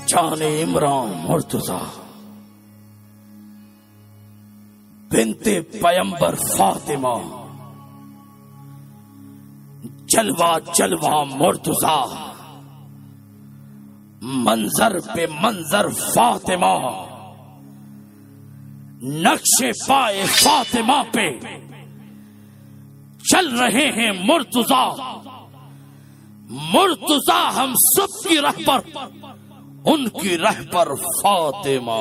जाने इमरान मुर्तजा बिन्ते पैगंबर फातिमा, जलवा जलवा मुर्तजा, मंजर पे मंजर फातिमा, नक्शे पाए फातिमा पे चल रहे हैं मुर्तजा। मुर्तजा हम सब की रहबर, उनकी रहबर फातिमा।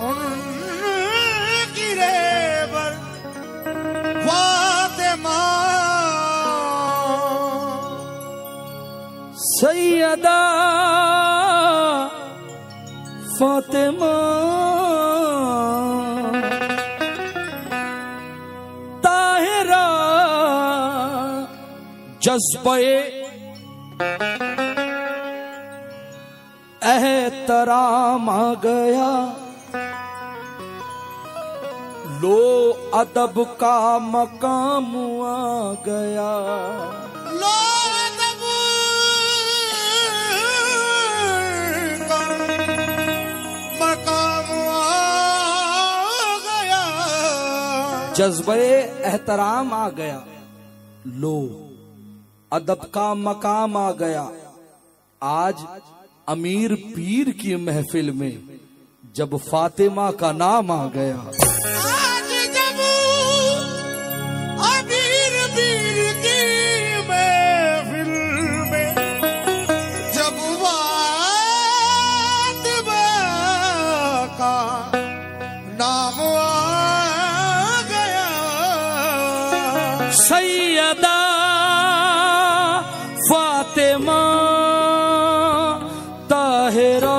उनकी रहबर फातिमा, सैयदा फातिमा, ताहिरा जज्बे एहतराम आ गया, लो अदब का मकाम आ गया। लो अदब का मकाम आ गया, जज्बे एहतराम आ गया, लो अदब का मकाम आ गया। आज अमीर पीर की महफिल में जब फातिमा का नाम आ गया, आज जब अमीर पीर की महफिल में जब फातिमा का नाम आ गया, सैयदा फातिमा ताहिरा।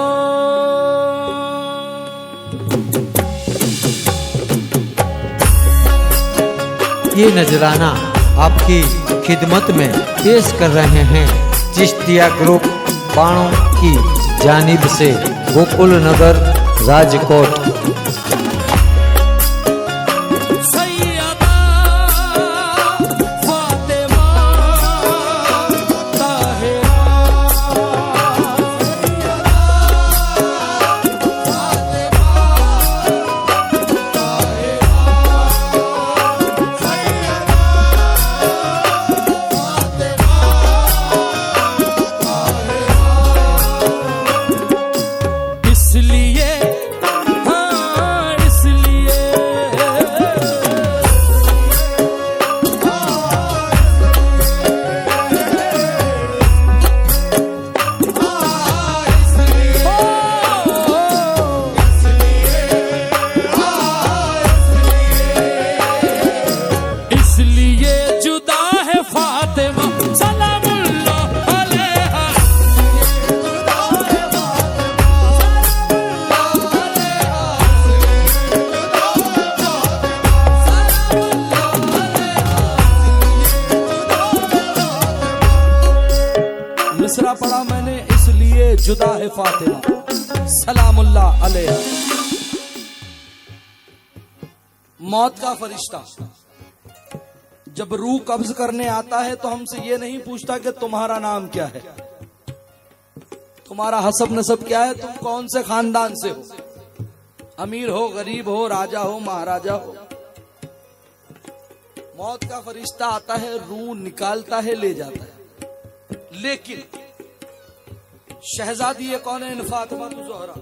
ये नजराना आपकी खिदमत में पेश कर रहे हैं चिश्तिया ग्रुप बाणों की जानिब से, गोकुल नगर, राजकोट। मिसरा पढ़ा मैंने इसलिए जुदा है फातिमा, सलामुल्लाह अलैहा। मौत का फरिश्ता जब रूह कब्ज करने आता है तो हमसे ये नहीं पूछता कि तुम्हारा नाम क्या है, तुम्हारा हसब नसब क्या है, तुम कौन से खानदान से हो, अमीर हो, गरीब हो, राजा हो, महाराजा हो। मौत का फरिश्ता आता है, रूह निकालता है, ले जाता है। लेकिन शहजादी ये कौन है? फातिमा ज़ोहरा।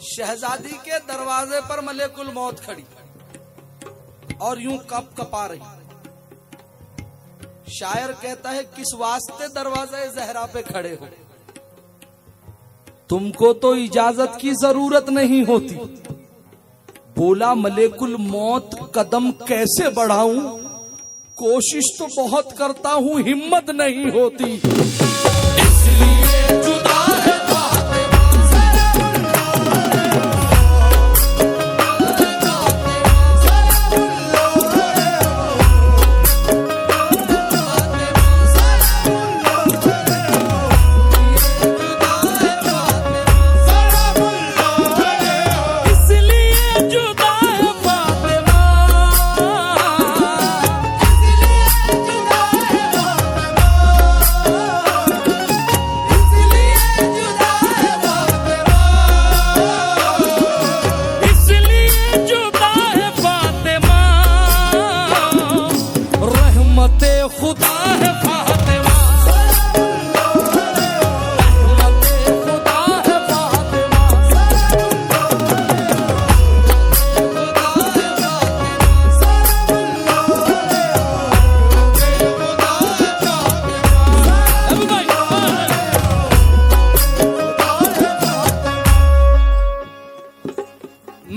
शहजादी के दरवाजे पर मलेकुल मौत खड़ी और यूं कप कपा रही। शायर कहता है, किस वास्ते दरवाजे ज़हरा पे खड़े हो, तुमको तो इजाजत की जरूरत नहीं होती। बोला मलेकुल मौत कदम कैसे बढ़ाऊं, कोशिश तो बहुत करता हूं, हिम्मत नहीं होती। इसलिए जुदा है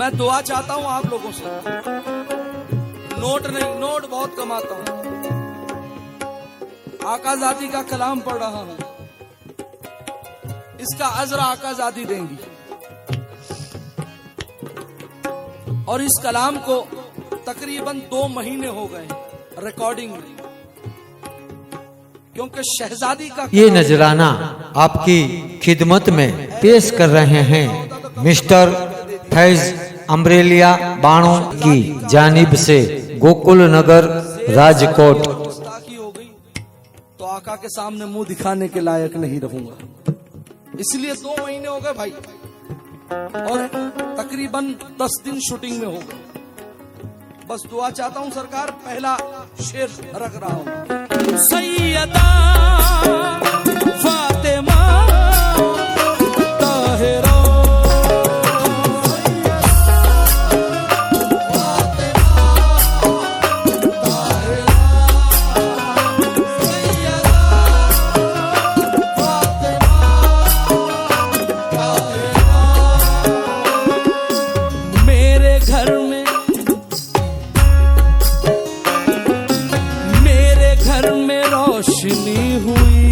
मैं दुआ चाहता हूं आप लोगों से, नोट नहीं, नोट बहुत कमाता हूं। आकाज़ादी का कलाम पढ़ रहा हूं, इसका अजरा आकाज़ादी देंगी। और इस कलाम को तकरीबन 2 महीने हो गए रिकॉर्डिंग में, क्योंकि शहजादी का ये नजराना आपकी खिदमत में पेश कर रहे हैं मिस्टर फैज अम्ब्रेलिया बाणों की जानिब से, गोकुल नगर, राजकोट। गुस्ताखी हो गई तो आका के सामने मुंह दिखाने के लायक नहीं रहूंगा, इसलिए 2 महीने हो गए भाई, और तकरीबन 10 दिन शूटिंग में हो गए। बस दुआ चाहता हूं सरकार, पहला शेर रख रहा हूं। सैयदा फातिमा ताहिरा, रोशनी हुई,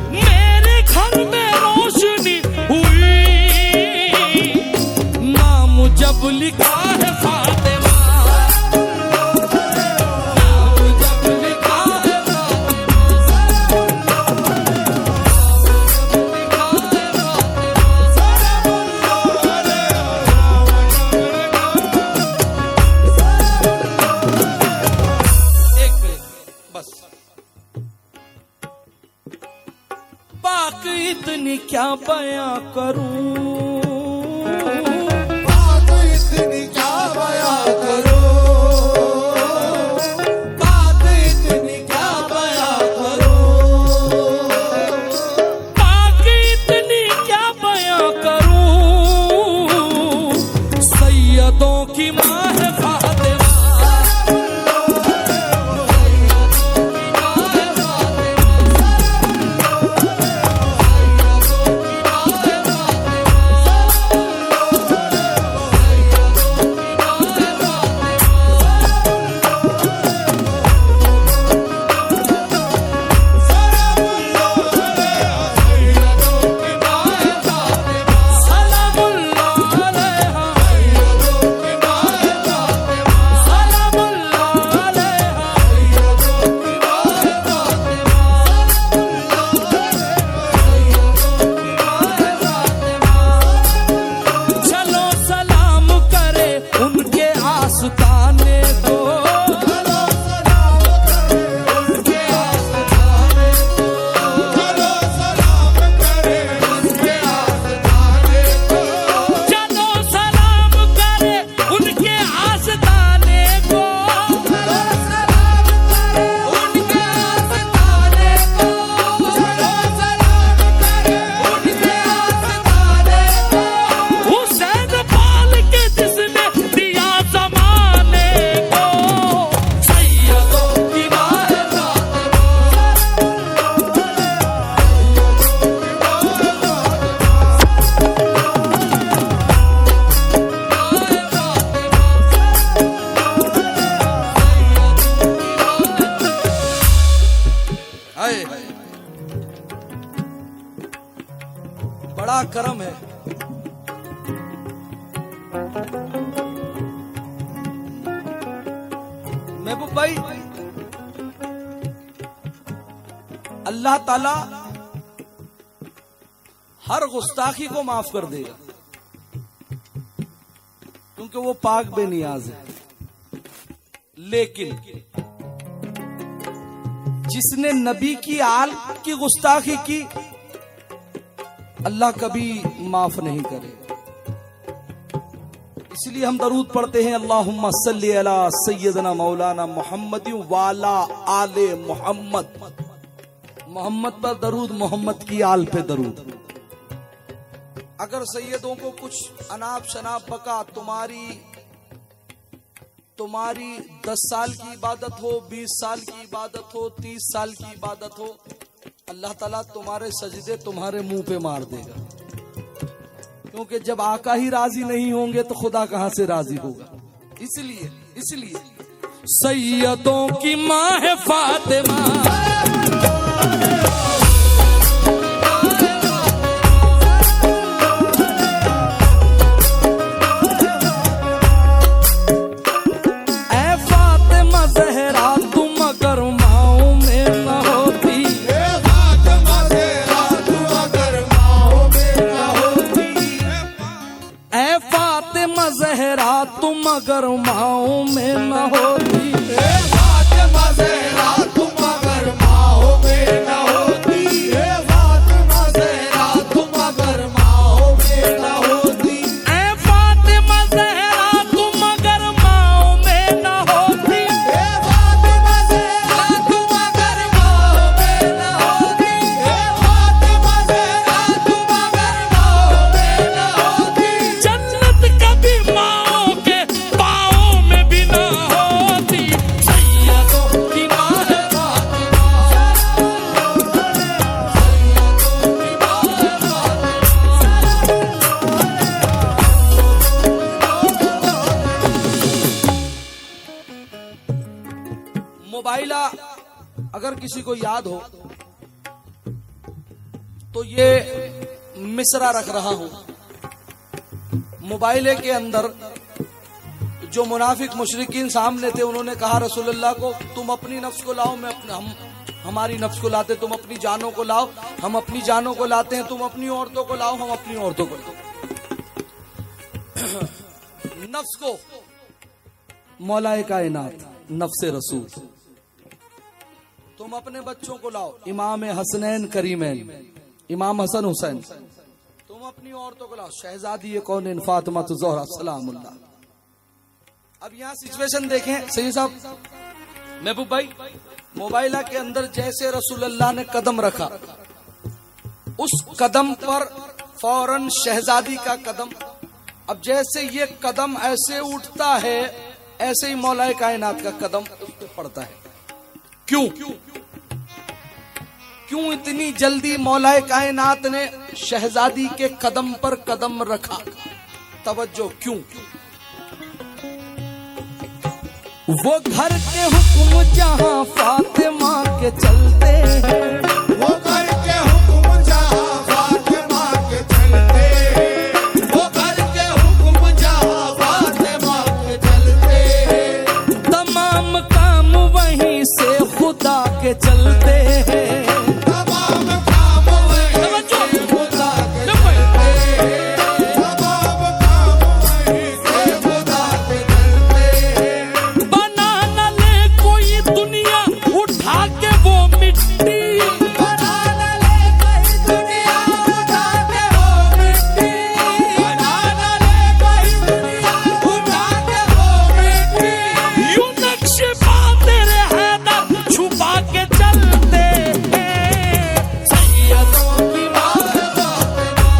मेरे घर में रोशनी हुई, नाम जब लिखा है फातिमा, इतनी क्या बयां करूं, बात इतनी क्या बयां करूं, बात इतनी क्या बयां करूं, बात इतनी क्या बयां करूं, सैयदों की मां है फातिमा, बड़ा करम है। महबूब भाई, अल्लाह ताला हर गुस्ताखी को माफ कर देगा, क्योंकि वो पाक बेनियाज है। लेकिन जिसने नबी की आल की गुस्ताखी की, अल्लाह कभी माफ नहीं करे। इसलिए हम दरूद पढ़ते हैं, अल्लाहुम्मा सल्ली अला सय्यदना मौलाना मुहम्मद वाला आले मोहम्मद। मोहम्मद पर दरूद, मोहम्मद की आल पे दरूद। अगर सैयदों को कुछ अनाप शनाप बका, तुम्हारी 10 साल की इबादत हो, 20 साल की इबादत हो, 30 साल की इबादत हो, अल्लाह ताला तुम्हारे सजदे तुम्हारे मुंह पे मार देगा। क्योंकि जब आका ही राजी नहीं होंगे तो खुदा कहां से राजी होगा। इसलिए सैयदों की माँ है फातिमा, तुम अगर माओ में न होती, फातिमा ज़हरा तुम अगर माओ में न होती, फातिमा ज़हरा तुम अगर माओ में न होती, फातिमा ज़हरा तुम अगर माओ में न होती, फातिमा ज़हरा तुम अगर माओ में न होती, फातिमा ज़हरा तुम अगर माओ में न होती, जन्नत कभी माओ के पाओ में भी न होती। सैयदों की माँ है फातिमा, मोबाइला अगर किसी को याद हो तो ये मिसरा रख रहा हूं। मोबाइले के अंदर जो मुनाफिक मुशरिकीन सामने थे, उन्होंने कहा रसूलुल्लाह को, तुम अपनी नफ्स को लाओ, हम हमारी नफ्स को लाते, तुम अपनी जानों को लाओ, हम अपनी जानों को लाते हैं, तुम अपनी औरतों को लाओ, हम अपनी औरतों को लाओ। नफ्स को मौलाए कायनात, नफ्से रसूल, तुम अपने बच्चों को लाओ, इमाम हसनैन करीमैन, इमाम हसन हुसैन, तुम अपनी औरतों को लाओ, शहजादी कौन फातिमा ज़हरा सलामुल्लाह। अब यहाँ सिचुएशन देखें सही साहब, महबूब भाई, मोबाइला के अंदर जैसे रसूलुल्लाह ने कदम रखा, उस कदम पर फौरन शहजादी का कदम, अब जैसे ये कदम ऐसे उठता है, ऐसे ही मौलाए कायनात का कदम उस पर पड़ता है। क्यों इतनी जल्दी मौलाए कायनात ने शहजादी के कदम पर कदम रखा? तवज्जो, क्यों? वो घर के हुक्म जहां फातिमा के चलते हैं, वो घर के हुक्म जहां फातिमा के चलते, वो घर के हुक्म जहां फातिमा के चलते, तमाम काम वहीं से खुदा के चलते हैं, तमाम काम वहीं से खुदा के चलते, तमाम काम वहीं से खुदा के चलते, बना न ले कोई दुनिया उठा के वो मिट्टी, बना न ले कोई दुनिया उठा के वो मिट्टी, बना न ले कोई दुनिया उठा के वो मिट्टी, यूं नक्शे पा तेरे हैदर छुपा के चलते हैं। सैयदों की माँ है फातिमा,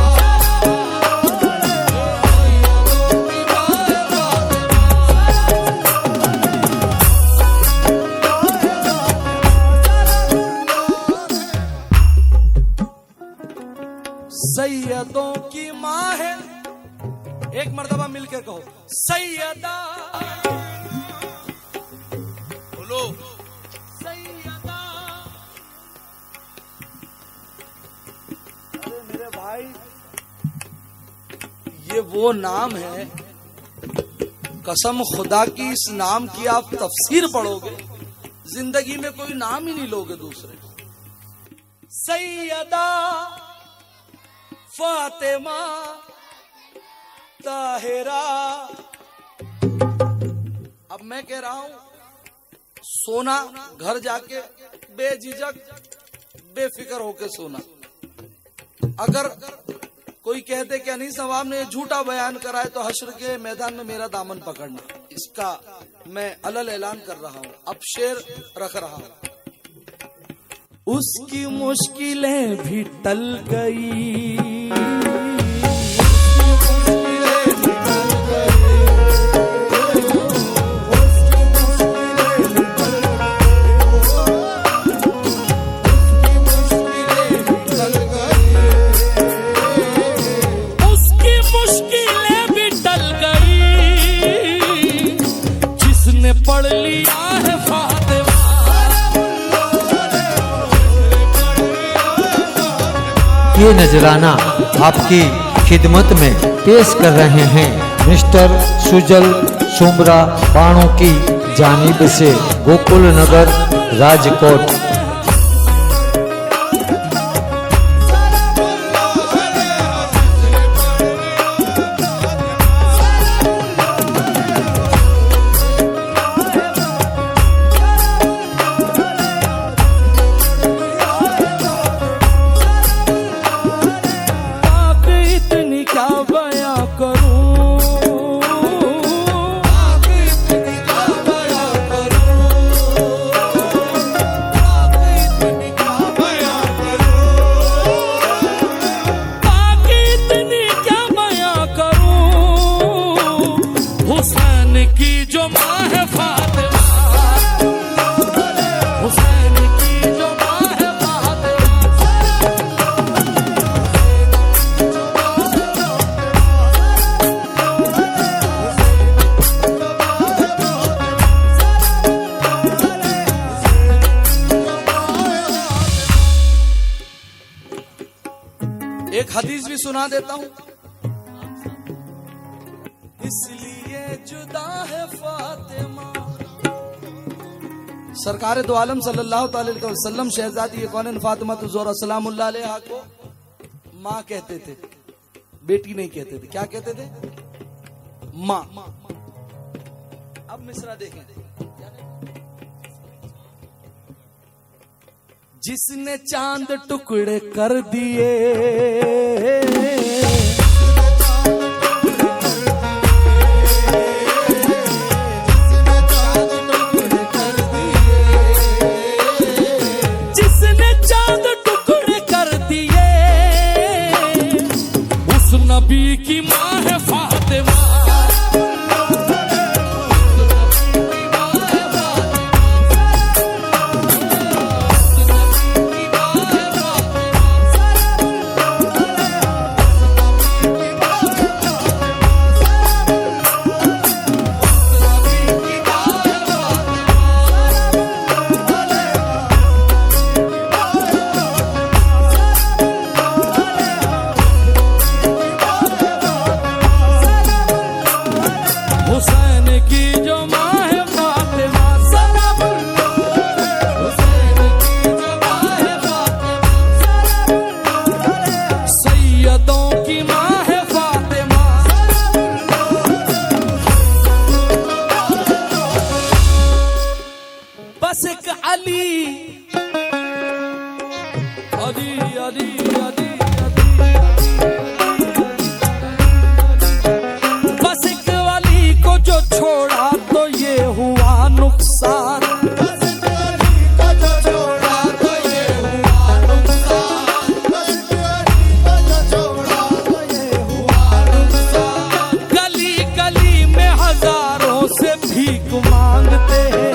सैयदों की माँ है। एक मर्तबा मिलकर कहो, सैयदा बोलो, सैयदा। अरे मेरे भाई, ये वो नाम है, कसम खुदा की, इस नाम की आप तफसीर पढ़ोगे, जिंदगी में कोई नाम ही नहीं लोगे दूसरे। सैयदा फातिमा ताहिरा। अब मैं कह रहा हूं, सोना घर जाके बेझिझक बेफिक्र होके सोना। अगर कोई कहते कि अनीस नवाब ने झूठा बयान कराए तो हश्र के मैदान में मेरा दामन पकड़ना, इसका मैं अलल ऐलान कर रहा हूं, अब शेर रख रहा हूं। उसकी मुश्किलें भी टल गई, ये नजराना आपकी खिदमत में पेश कर रहे हैं मिस्टर सुजल सुमरा बाणों की जानिब से, गोकुल नगर, राजकोट। एक हदीस भी सुना देता हूं। इसलिए जुदा है फातिमा, सरकार दो आलम सल्लल्लाहु अलैहि वसल्लम शहजादी कौन फातिमा ज़ोहरा सलामुल्लाह अलैहा को माँ कहते थे, बेटी नहीं कहते थे। क्या कहते थे? माँ। अब मिसरा देखें। जिसने चांद टुकड़े कर दिए, जिसने चांद टुकड़े कर दिए, उस नबी की माँ है फातिमा। बस एक वाली को जो छोड़ा तो ये हुआ नुकसान। गली गली में हजारों से भीख मांगते हैं,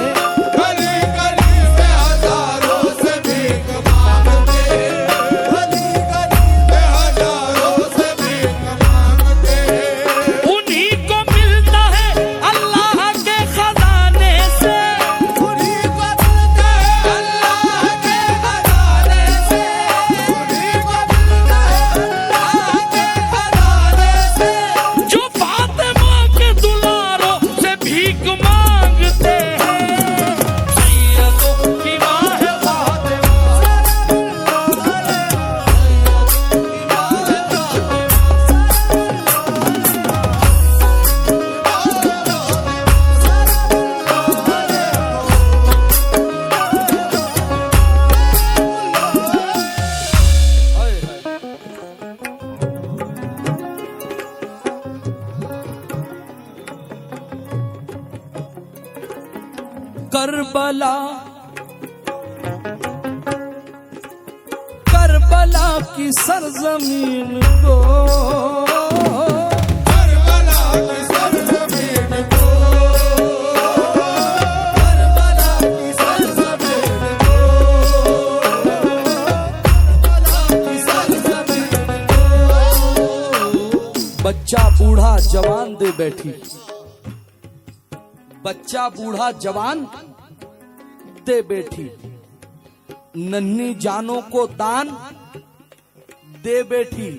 करबला करबला की सरजमीन को, करबला की सरजमीन को, करबला की सरजमीन को, करबला की सरजमीन को। बच्चा बूढ़ा जवान दे बैठी, बच्चा बूढ़ा जवान दे बैठी, नन्ही जानों को दान दे बैठी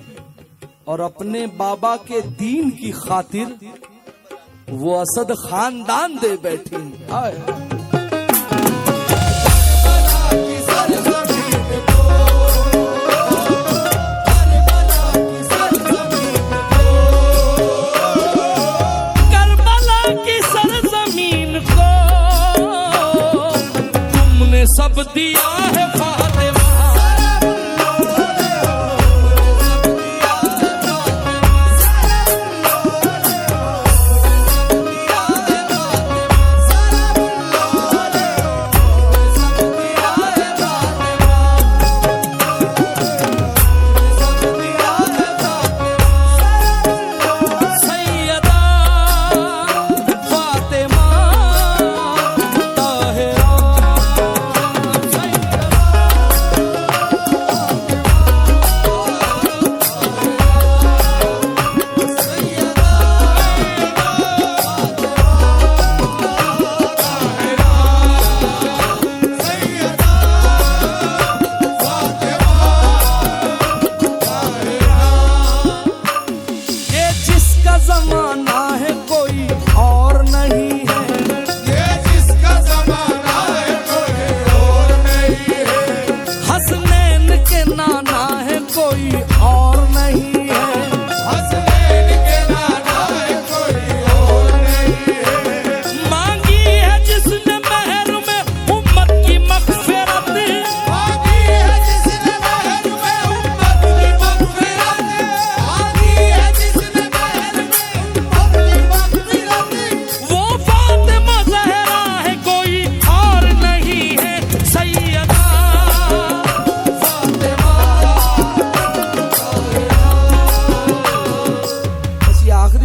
और अपने बाबा के दीन की खातिर वो असद खानदान दे बैठी। आए। सब दिया है फातिमा,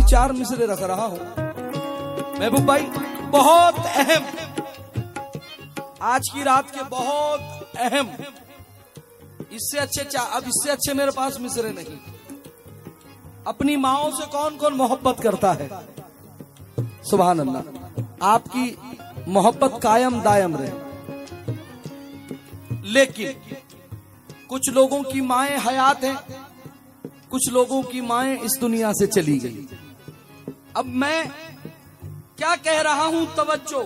चार मिसरे रख रहा हूं महबूब भाई, बहुत अहम, आज की रात के बहुत अहम, इससे अच्छे अब इससे अच्छे मेरे पास मिसरे नहीं। अपनी माओ से कौन कौन मोहब्बत करता है? सुभान अल्लाह, आपकी मोहब्बत कायम दायम रहे। लेकिन कुछ लोगों की माएं हयात हैं, कुछ लोगों की माएं इस दुनिया से चली गई। अब मैं क्या कह रहा हूं, तवज्जो।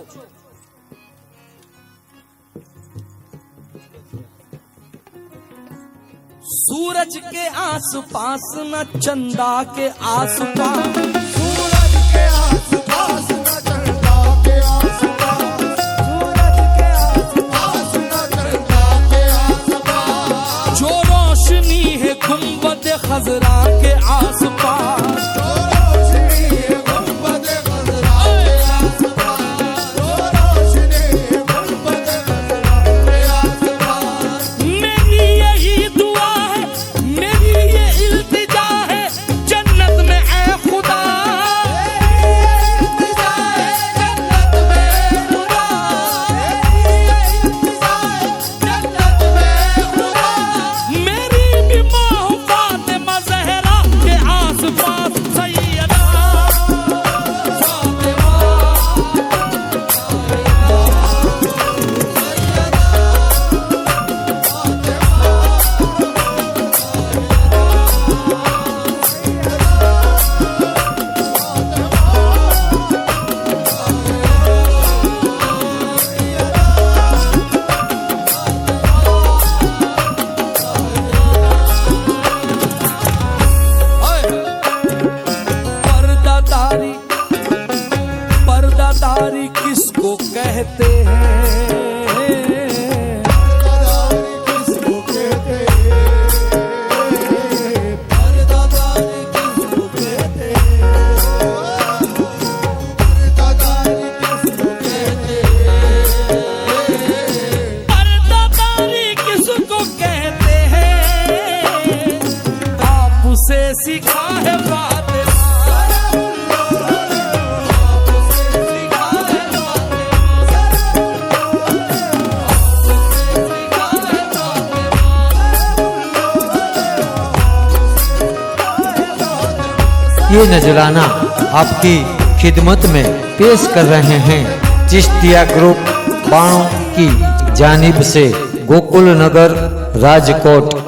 सूरज के आसपास न चंदा के आसपास, सूरज के आसपास न चंदा के आसपास, सूरज के आसपास न चंदा के आसपास, जो रोशनी है गुंबद खजरा के आसपास, पर्दादारी किसको कहते हैं? किसको कहते हैं? पर्दादारी किसको कहते हैं? पर्दादारी किसको कहते हैं? पर्दादारी किसको कहते हैं? आपसे सीखा है ये नजराना आपकी खिदमत में पेश कर रहे हैं चिश्तिया ग्रुप बाणों की जानिब से, गोकुल नगर, राजकोट।